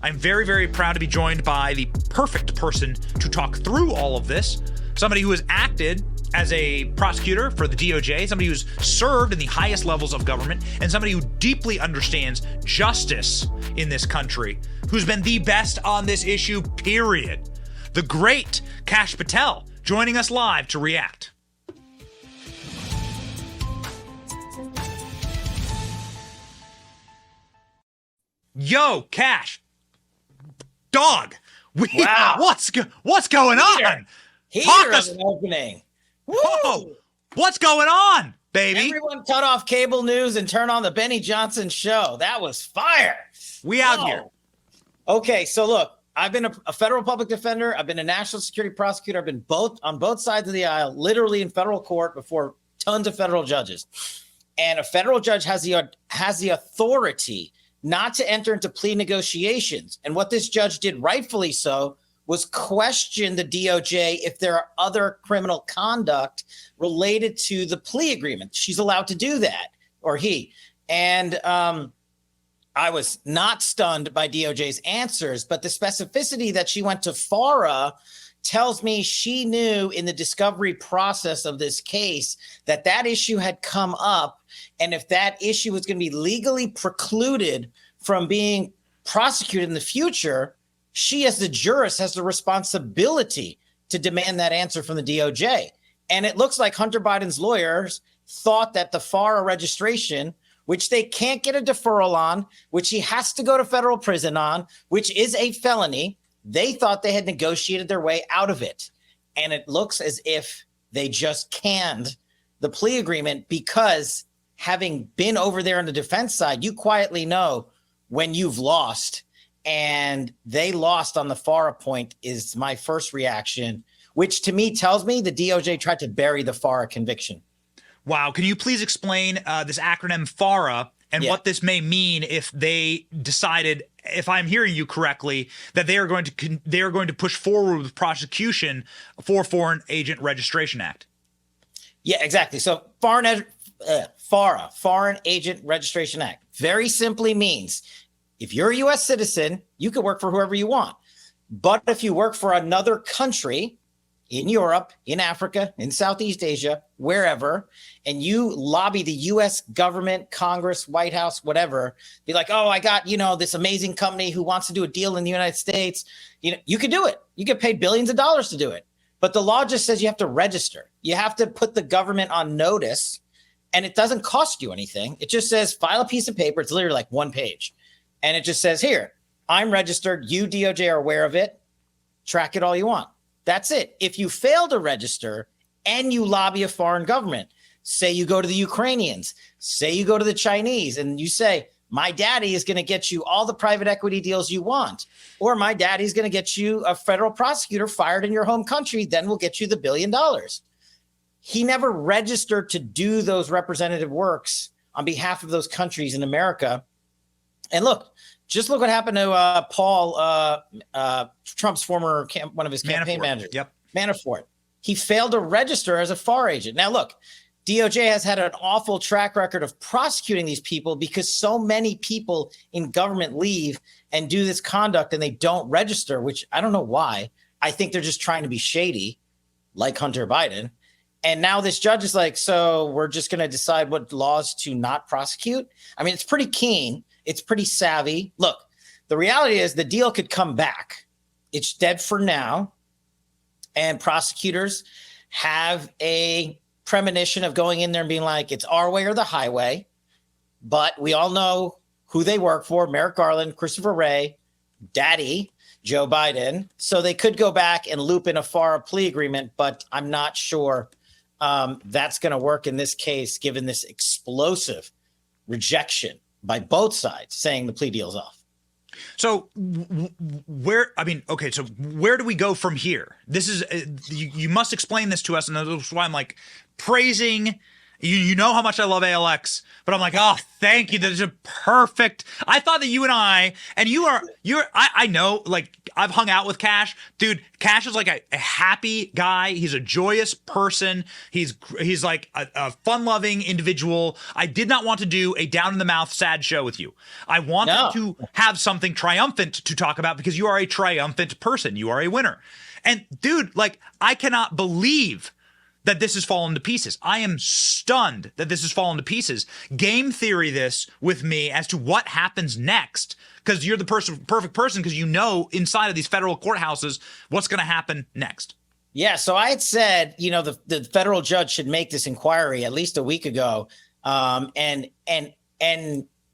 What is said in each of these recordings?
I'm very, very proud to be joined by the perfect person to talk through all of this. Somebody who has acted as a prosecutor for the DOJ, somebody who's served in the highest levels of government, and somebody who deeply understands justice in this country, who's been the best on this issue, period. The great Kash Patel joining us live to react. Yo, Kash. Dog. Wow. What's going on? Heater of an opening. Woo! Whoa. What's going on, baby? Everyone cut off cable news and turn on the Benny Johnson show. That was fire. We out here. Okay, so look, I've been a federal public defender. I've been a national security prosecutor. I've been on both sides of the aisle, literally in federal court before tons of federal judges. And a federal judge has the authority not to enter into plea negotiations. And what this judge did, rightfully so, was question the DOJ if there are other criminal conduct related to the plea agreement. She's allowed to do that, or he. And I was not stunned by DOJ's answers, but the specificity that she went to FARA tells me she knew in the discovery process of this case that that issue had come up. And if that issue was going to be legally precluded from being prosecuted in the future, she as the jurist has the responsibility to demand that answer from the DOJ. And it looks like Hunter Biden's lawyers thought that the FARA registration, which they can't get a deferral on, which he has to go to federal prison on, which is a felony, they thought they had negotiated their way out of it. And it looks as if they just canned the plea agreement because, having been over there on the defense side, you quietly know when you've lost. And they lost on the FARA point is my first reaction, which to me tells me the DOJ tried to bury the FARA conviction. Wow. Can you please explain this acronym FARA and what this may mean if they decided, if I'm hearing you correctly, that they are going to push forward with prosecution for Foreign Agent Registration Act? Yeah, exactly. So FARA, Foreign Agent Registration Act, very simply means if you're a U.S. citizen, you can work for whoever you want. But if you work for another country in Europe, in Africa, in Southeast Asia, wherever, and you lobby the U.S. government, Congress, White House, whatever, be like, oh, I got, this amazing company who wants to do a deal in the United States. You could do it. You get paid billions of dollars to do it. But the law just says you have to register. You have to put the government on notice, and it doesn't cost you anything. It just says file a piece of paper. It's literally like one page. And it just says, here, I'm registered. You, DOJ, are aware of it. Track it all you want. That's it. If you fail to register and you lobby a foreign government, say you go to the Ukrainians, say you go to the Chinese, and you say, my daddy is going to get you all the private equity deals you want, or my daddy is going to get you a federal prosecutor fired in your home country, then we'll get you the $1 billion. He never registered to do those representative works on behalf of those countries in America. And just look what happened to Paul, Trump's former one of his campaign managers. Yep. Manafort. He failed to register as a FARA agent. Now, look, DOJ has had an awful track record of prosecuting these people because so many people in government leave and do this conduct and they don't register, which I don't know why. I think they're just trying to be shady, like Hunter Biden. And now this judge is like, so we're just going to decide what laws to not prosecute. I mean, it's pretty keen. It's pretty savvy. Look, the reality is the deal could come back. It's dead for now. And prosecutors have a premonition of going in there and being like, it's our way or the highway. But we all know who they work for: Merrick Garland, Christopher Wray, Daddy, Joe Biden. So they could go back and loop in a FARA plea agreement, but I'm not sure that's going to work in this case, given this explosive rejection by both sides saying the plea deal's off. So where do we go from here? This is you must explain this to us, and that's why I'm like praising You know how much I love ALX, but I'm like, oh, thank you. That is a perfect. I thought that you and I know, like, I've hung out with Kash. Dude, Kash is like a happy guy. He's a joyous person. He's like a fun-loving individual. I did not want to do a down-in-the-mouth sad show with you. I wanted to have something triumphant to talk about because you are a triumphant person. You are a winner. And, dude, like, I cannot believe that this has fallen to pieces. I am stunned that this has fallen to pieces. Game theory this with me as to what happens next, because you're the perfect person, because you know inside of these federal courthouses what's going to happen next. Yeah, so I had said, the federal judge should make this inquiry at least a week ago, and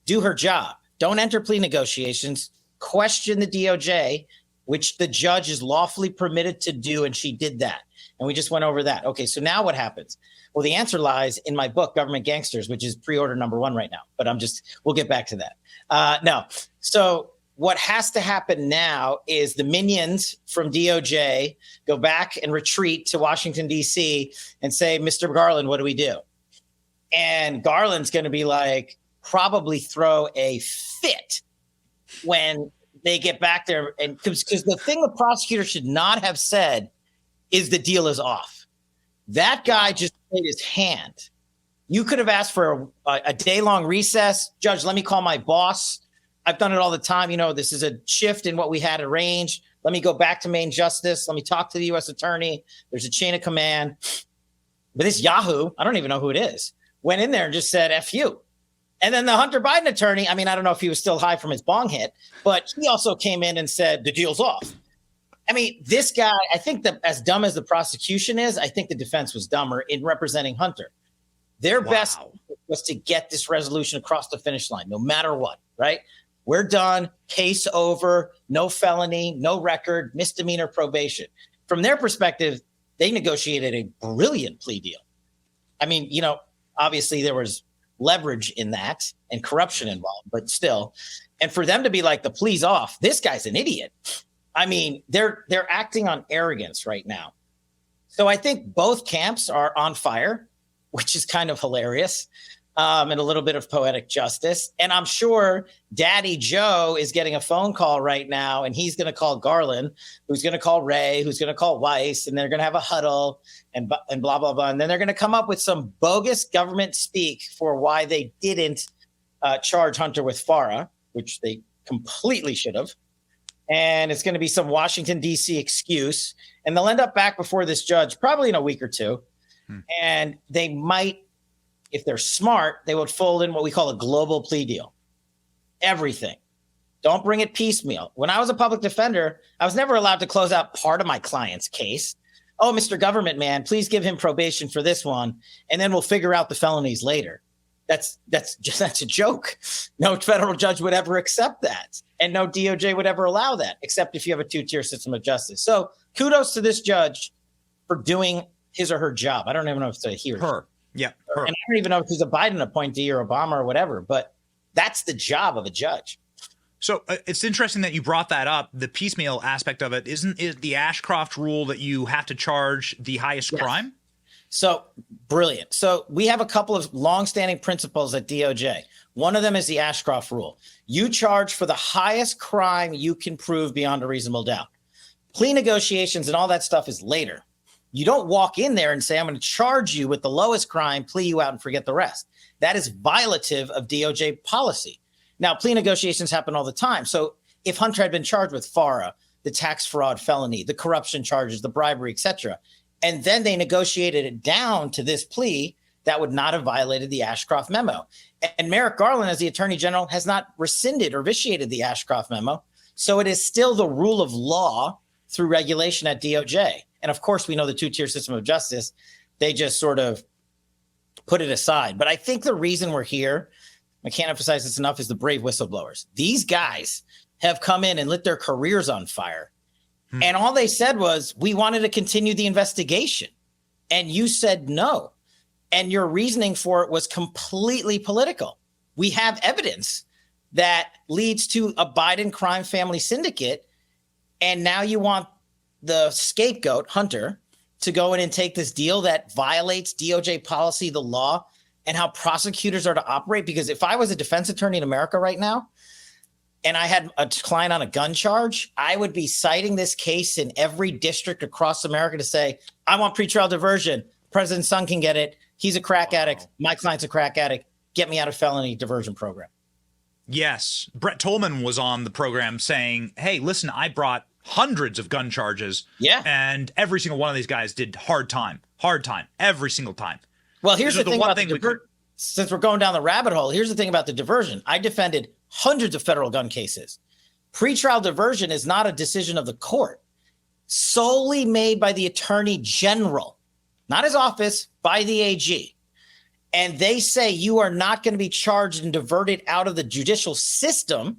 do her job. Don't enter plea negotiations. Question the DOJ, which the judge is lawfully permitted to do, and she did that. And we just went over that. Okay, so now what happens? Well, the answer lies in my book, Government Gangsters, which is pre-order number 1 right now. But we'll get back to that. No. So what has to happen now is the minions from DOJ go back and retreat to Washington, D.C. and say, Mr. Garland, what do we do? And Garland's going to be like, probably throw a fit when they get back there. And because the thing the prosecutor should not have said is the deal is off. That guy just played his hand. You could have asked for a day-long recess. Judge, let me call my boss. I've done it all the time. This is a shift in what we had arranged. Let me go back to main justice. Let me talk to the U.S. attorney. There's a chain of command. But this Yahoo, I don't even know who it is, went in there and just said, F you. And then the Hunter Biden attorney, I don't know if he was still high from his bong hit, but he also came in and said, the deal's off. This guy, I think that as dumb as the prosecution is, I think the defense was dumber in representing Hunter. Their best was to get this resolution across the finish line, no matter what, right? We're done, case over, no felony, no record, misdemeanor probation. From their perspective, they negotiated a brilliant plea deal. Obviously there was leverage in that and corruption involved, but still. And for them to be like, the plea's off, this guy's an idiot. They're acting on arrogance right now. So I think both camps are on fire, which is kind of hilarious, and a little bit of poetic justice. And I'm sure Daddy Joe is getting a phone call right now, and he's going to call Garland, who's going to call Ray, who's going to call Weiss, and they're going to have a huddle and blah, blah, blah. And then they're going to come up with some bogus government speak for why they didn't charge Hunter with FARA, which they completely should have. And it's going to be some Washington, D.C. excuse. And they'll end up back before this judge probably in a week or two. And they might, if they're smart, they would fold in what we call a global plea deal. Everything. Don't bring it piecemeal. When I was a public defender, I was never allowed to close out part of my client's case. Oh, Mr. Government Man, please give him probation for this one, and then we'll figure out the felonies later. That's a joke. No federal judge would ever accept that. And no DOJ would ever allow that, except if you have a 2-tier system of justice. So kudos to this judge for doing his or her job. I don't even know if it's a he or her. Yeah. Her. And I don't even know if he's a Biden appointee or Obama or whatever, but that's the job of a judge. So it's interesting that you brought that up, the piecemeal aspect of it. Isn't it the Ashcroft rule that you have to charge the highest crime? So brilliant. So we have a couple of longstanding principles at DOJ. One of them is the Ashcroft rule. You charge for the highest crime you can prove beyond a reasonable doubt. Plea negotiations and all that stuff is later. You don't walk in there and say, I'm going to charge you with the lowest crime, plea you out and forget the rest. That is violative of DOJ policy. Now, plea negotiations happen all the time. So if Hunter had been charged with FARA, the tax fraud felony, the corruption charges, the bribery, etc., and then they negotiated it down to this plea, that would not have violated the Ashcroft memo. And Merrick Garland, as the Attorney General, has not rescinded or vitiated the Ashcroft memo. So it is still the rule of law through regulation at DOJ. And of course, we know the 2-tier system of justice, they just sort of put it aside. But I think the reason we're here, I can't emphasize this enough, is the brave whistleblowers. These guys have come in and lit their careers on fire. And all they said was, we wanted to continue the investigation. And you said no. And your reasoning for it was completely political. We have evidence that leads to a Biden crime family syndicate. And now you want the scapegoat, Hunter, to go in and take this deal that violates DOJ policy, the law. and how prosecutors are to operate. Because if I was a defense attorney in America right now, and I had a client on a gun charge, I would be citing this case in every district across America to say, I want pretrial diversion. President's son can get it. He's a crack addict. My client's a crack addict. Get me out of felony diversion program. Yes. Brett Tolman was on the program saying, hey, listen, I brought hundreds of gun charges. Yeah. And every single one of these guys did hard time, every single time. Well, here's the thing about since we're going down the rabbit hole, here's the thing about the diversion. I defended hundreds of federal gun cases. Pretrial diversion is not a decision of the court, solely made by the attorney general, not his office, by the AG. And they say you are not going to be charged and diverted out of the judicial system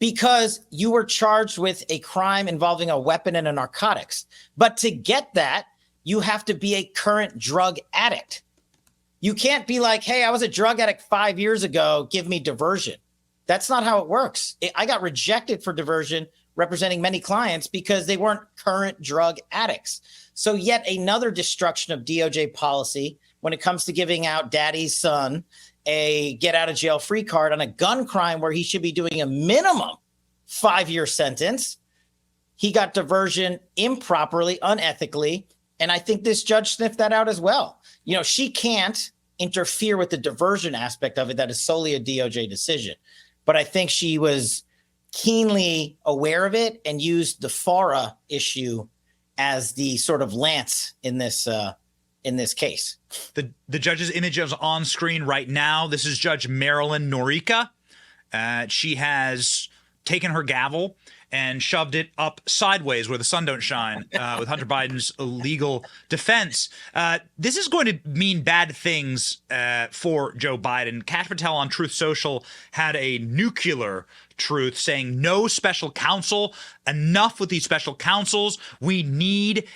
because you were charged with a crime involving a weapon and a narcotics. But to get that, you have to be a current drug addict. You can't be like, hey, I was a drug addict 5 years ago, give me diversion. That's not how it works. I got rejected for diversion representing many clients because they weren't current drug addicts. So yet another destruction of DOJ policy when it comes to giving out daddy's son a get out of jail free card on a gun crime where he should be doing a minimum 5-year sentence. He got diversion improperly, unethically. And I think this judge sniffed that out as well. You know, she can't interfere with the diversion aspect of it. That is solely a DOJ decision. But I think she was keenly aware of it and used the FARA issue as the sort of lance in this case. The judge's image is on screen right now. This is Judge Marilyn Norica. She has taken her gavel and shoved it up sideways where the sun don't shine with Hunter Biden's legal defense. This is going to mean bad things for Joe Biden. Kash Patel on Truth Social had a nuclear truth saying no special counsel. Enough with these special counsels. We need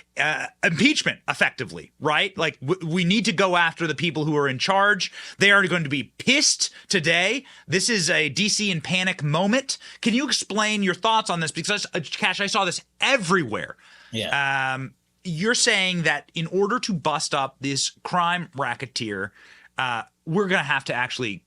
impeachment effectively, right? Like we need to go after the people who are in charge. They are going to be pissed today. This is a DC in panic moment. Can you explain your thoughts on this? Because Kash, I saw this everywhere. Yeah. You're saying that in order to bust up this crime racketeer, we're going to have to actually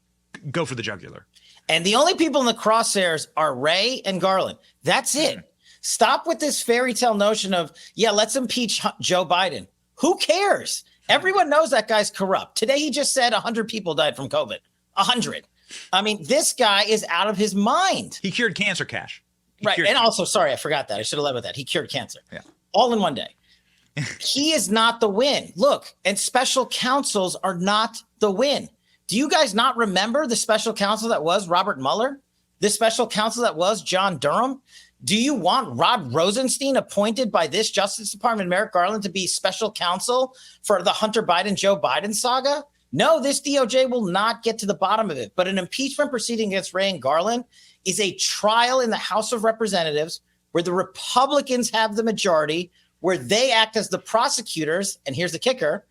go for the jugular. And the only people in the crosshairs are Wray and Garland. That's it. Stop with this fairy tale notion of, yeah, let's impeach Joe Biden. Who cares? Everyone knows that guy's corrupt. Today, he just said 100 people died from COVID. 100. I mean, this guy is out of his mind. He cured cancer, Kash. Right. And also, sorry, I forgot that. I should have led with that. He cured cancer. Yeah. All in one day. He is not the win. Look, and special counsels are not the win. Do you guys not remember the special counsel that was Robert Mueller? The special counsel that was John Durham? Do you want Rod Rosenstein appointed by this Justice Department, Merrick Garland, to be special counsel for the Hunter Biden, Joe Biden saga? No, this DOJ will not get to the bottom of it. But an impeachment proceeding against Wray and Garland is a trial in the House of Representatives where the Republicans have the majority, where they act as the prosecutors. And here's the kicker.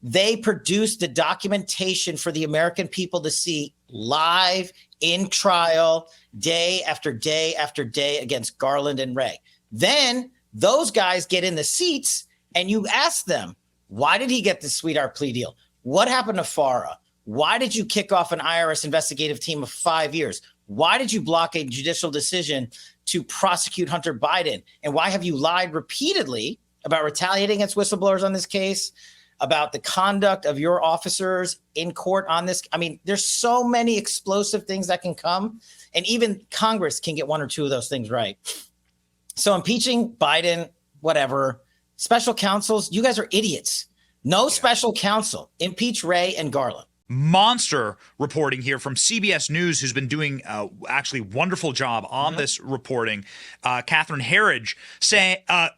They produce the documentation for the American people to see live in trial, day after day after day against Garland and Wray. Then those guys get in the seats and you ask them, why did he get the sweetheart plea deal? What happened to FARA? Why did you kick off an IRS investigative team of 5 years? Why did you block a judicial decision to prosecute Hunter Biden? And why have you lied repeatedly about retaliating against whistleblowers on this case? About the conduct of your officers in court on this. I mean, there's so many explosive things that can come, and even Congress can get one or two of those things right. So impeaching Biden, whatever, special counsels, you guys are idiots. No special counsel. Impeach Wray and Garland. Monster reporting here from CBS News, who's been doing actually wonderful job on this reporting. Catherine Herridge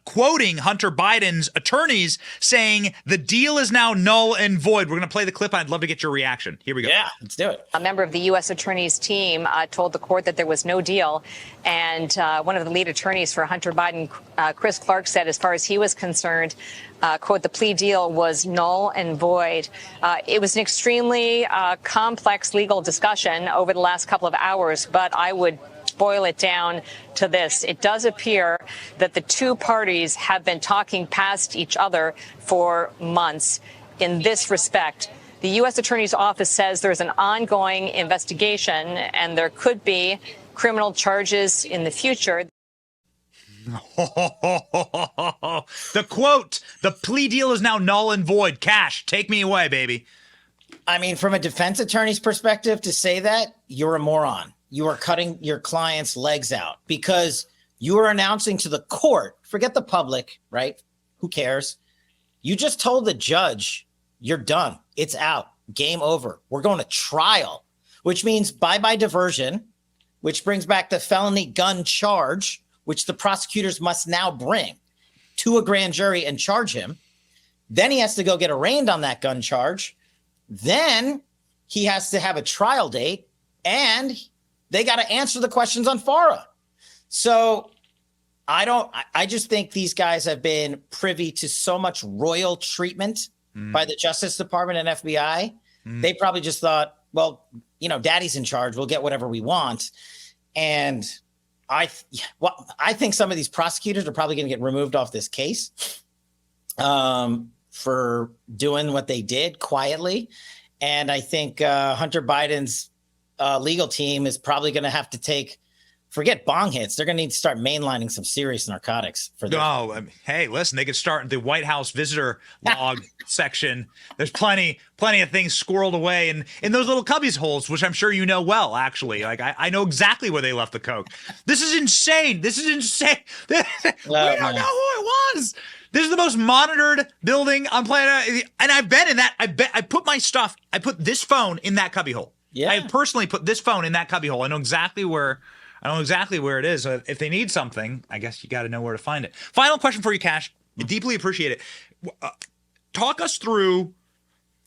quoting Hunter Biden's attorneys saying the deal is now null and void. We're going to play the clip. I'd love to get your reaction. Here we go. Yeah, let's do it. A member of the U.S. attorney's team told the court that there was no deal. And one of the lead attorneys for Hunter Biden, Chris Clark, said as far as he was concerned, quote, the plea deal was null and void. It was an extremely complex legal discussion over the last couple of hours, but I would boil it down to this. It does appear that the two parties have been talking past each other for months. In this respect, The U.S. Attorney's Office says there's an ongoing investigation and there could be criminal charges in the future. The quote, the plea deal is now null and void. Cash, take me away, baby. I mean, from a defense attorney's perspective, to say that, you're a moron. You are cutting your client's legs out because you are announcing to the court, forget the public, right? Who cares? You just told the judge, you're done. It's out. Game over. We're going to trial, which means bye-bye diversion, which brings back the felony gun charge, which the prosecutors must now bring to a grand jury and charge him. Then he has to go get arraigned on that gun charge. Then he has to have a trial date, and they got to answer the questions on FARA. So I just think these guys have been privy to so much royal treatment by the Justice Department and FBI. They probably just thought, well, daddy's in charge. We'll get whatever we want. And I think some of these prosecutors are probably going to get removed off this case for doing what they did quietly. And I think Hunter Biden's legal team is probably going to have to forget bong hits. They're going to need to start mainlining some serious narcotics for this. Oh, I mean, hey, listen, they could start in the White House visitor log section. There's plenty of things squirreled away in those little cubby's holes, which I'm sure you know well, actually. Like, I know exactly where they left the coke. This is insane. We don't know who it was. This is the most monitored building on planet. And I've been in that. I put this phone in that cubbyhole. Yeah. I personally put this phone in that cubbyhole. I know exactly where it is. If they need something, I guess you got to know where to find it. Final question for you, Cash. I deeply appreciate it. Talk us through.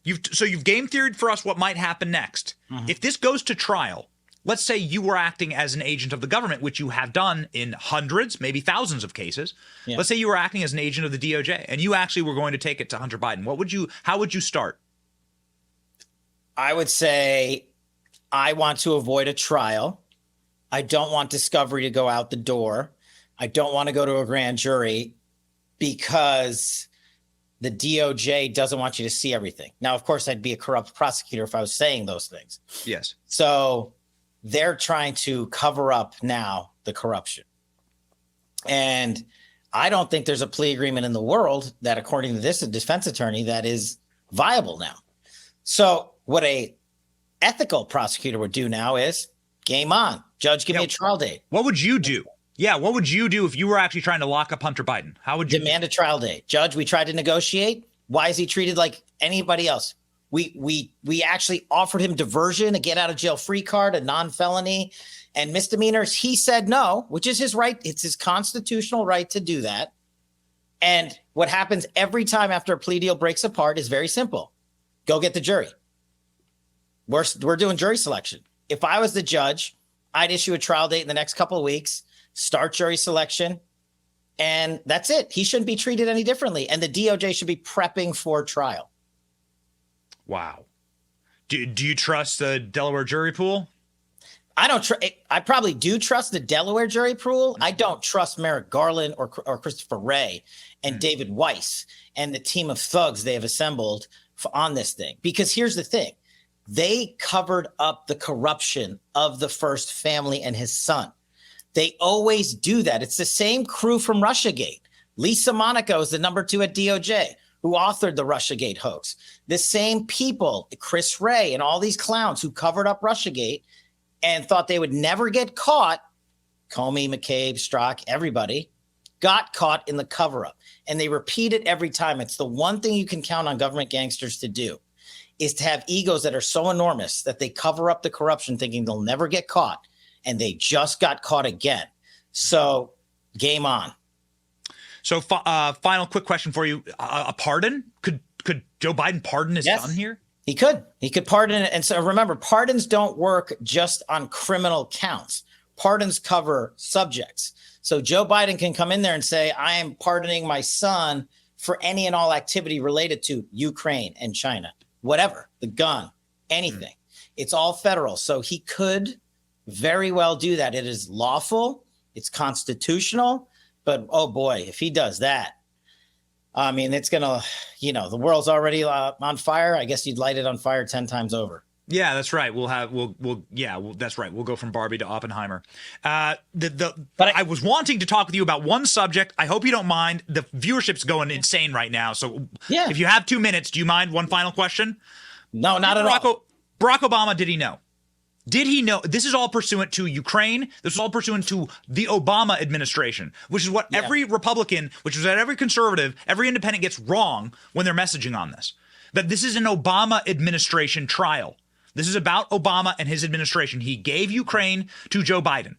You've game theoried for us what might happen next. If this goes to trial, let's say you were acting as an agent of the government, which you have done in hundreds, maybe thousands of cases. Yeah. Let's say you were acting as an agent of the DOJ, and you actually were going to take it to Hunter Biden. How would you start? I would say I want to avoid a trial. I don't want discovery to go out the door. I don't want to go to a grand jury because the DOJ doesn't want you to see everything. Now, of course, I'd be a corrupt prosecutor if I was saying those things. Yes. So they're trying to cover up now the corruption. And I don't think there's a plea agreement in the world that, according to this defense attorney, that is viable now. So what a ethical prosecutor would do now is game on. Judge, give me a trial date. What would you do? Yeah, what would you do if you were actually trying to lock up Hunter Biden? How would you demand a trial date? Judge, we tried to negotiate. Why is he treated like anybody else? We actually offered him diversion, a get out of jail free card, a non-felony, and misdemeanors. He said no, which is his right. It's his constitutional right to do that. And what happens every time after a plea deal breaks apart is very simple. Go get the jury. We're doing jury selection. If I was the judge, I'd issue a trial date in the next couple of weeks, start jury selection, and that's it. He shouldn't be treated any differently. And the DOJ should be prepping for trial. Wow. Do you trust the Delaware jury pool? I probably do trust the Delaware jury pool. I don't trust Merrick Garland or Christopher Wray and David Weiss and the team of thugs they have assembled on this thing. Because here's the thing. They covered up the corruption of the first family and his son. They always do that. It's the same crew from Russiagate. Lisa Monaco is the number 2 at DOJ who authored the Russiagate hoax. The same people, Chris Wray and all these clowns who covered up Russiagate and thought they would never get caught, Comey, McCabe, Strzok, everybody, got caught in the cover-up. And they repeat it every time. It's the one thing you can count on government gangsters to do, is to have egos that are so enormous that they cover up the corruption thinking they'll never get caught. And they just got caught again. So game on. So final quick question for you. A pardon? Could Joe Biden pardon his son here? He could pardon it. And so remember, pardons don't work just on criminal counts. Pardons cover subjects. So Joe Biden can come in there and say, I am pardoning my son for any and all activity related to Ukraine and China, whatever, the gun, anything. It's all federal. So he could very well do that. It is lawful. It's constitutional. But, oh boy, if he does that, I mean, it's going to, the world's already on fire. I guess you'd light it on fire 10 times over. Yeah, that's right. That's right. We'll go from Barbie to Oppenheimer. I was wanting to talk with you about one subject. I hope you don't mind. The viewership's going insane right now. So yeah. If you have 2 minutes, do you mind one final question? No, not at all. Barack Obama, did he know? Did he know? This is all pursuant to Ukraine. This is all pursuant to the Obama administration, which is what every Republican, which is what every conservative, every independent gets wrong when they're messaging on this. That this is an Obama administration trial. This is about Obama and his administration. He gave Ukraine to Joe Biden.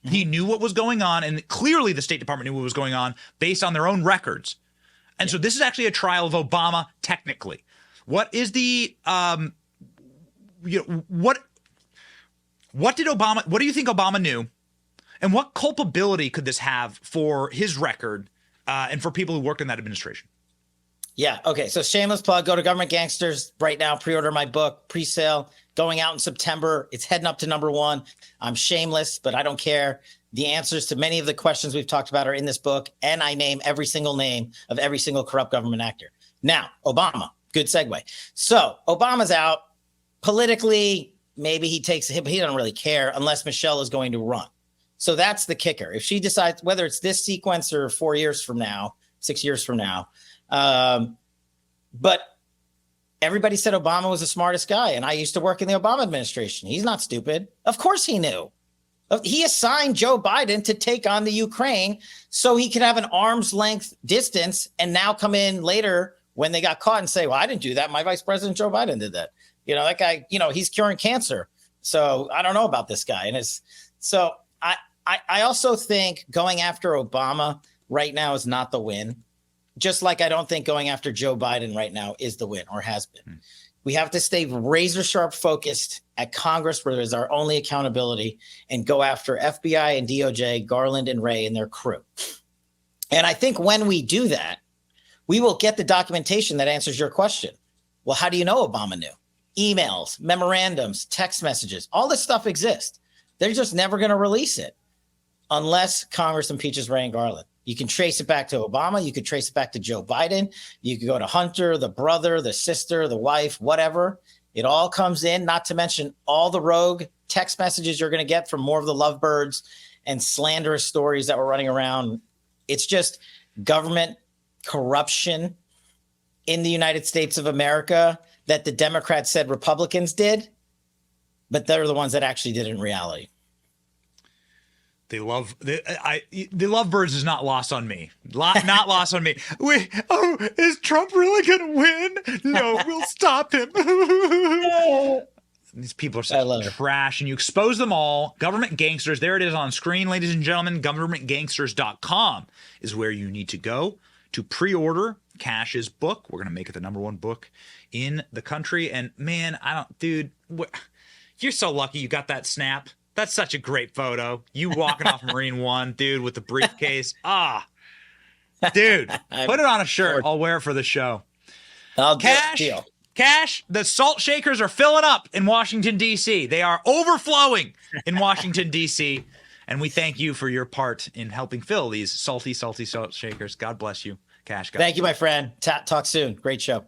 Mm-hmm. He knew what was going on, and clearly the State Department knew what was going on based on their own records. And so this is actually a trial of Obama technically. What is the what do you think Obama knew? And what culpability could this have for his record and for people who worked in that administration? Yeah. Okay. So shameless plug, go to Government Gangsters right now. Pre-order my book, pre-sale, going out in September. It's heading up to #1. I'm shameless, but I don't care. The answers to many of the questions we've talked about are in this book. And I name every single name of every single corrupt government actor. Now, Obama, good segue. So Obama's out politically. Maybe he takes a hit, but he doesn't really care unless Michelle is going to run. So that's the kicker. If she decides, whether it's this sequence or 4 years from now, 6 years from now, but everybody said Obama was the smartest guy. And I used to work in the Obama administration. He's not stupid. Of course he knew. He assigned Joe Biden to take on the Ukraine so he could have an arm's length distance and now come in later when they got caught and say, well, I didn't do that. My vice president, Joe Biden, did that. That guy, he's curing cancer. So I don't know about this guy. And so I also think going after Obama right now is not the win. Just like I don't think going after Joe Biden right now is the win or has been. We have to stay razor sharp focused at Congress, where there's our only accountability, and go after FBI and DOJ, Garland and Wray and their crew. And I think when we do that, we will get the documentation that answers your question. Well, how do you know Obama knew? Emails, memorandums, text messages, all this stuff exists. They're just never going to release it unless Congress impeaches Wray and Garland. You can trace it back to Obama. You could trace it back to Joe Biden. You could go to Hunter, the brother, the sister, the wife, whatever. It all comes in, not to mention all the rogue text messages you're going to get from more of the lovebirds and slanderous stories that were running around. It's just government corruption in the United States of America that the Democrats said Republicans did, but they're the ones that actually did it in reality. The lovebirds is not lost on me. Not lost on me. Is Trump really going to win? No, we'll stop him. These people are such trash, and you expose them all. Government Gangsters, there it is on screen, ladies and gentlemen. Governmentgangsters.com is where you need to go to pre-order Kash's book. We're going to make it the #1 book in the country. And man, you're so lucky you got that snap. That's such a great photo. You walking off Marine One, dude, with the briefcase. Dude, put it on a shirt. I'll wear it for the show. Kash, the salt shakers are filling up in Washington, D.C. They are overflowing in Washington, D.C. And we thank you for your part in helping fill these salty salt shakers. God bless you, Kash. Thank you, my friend. Talk soon. Great show.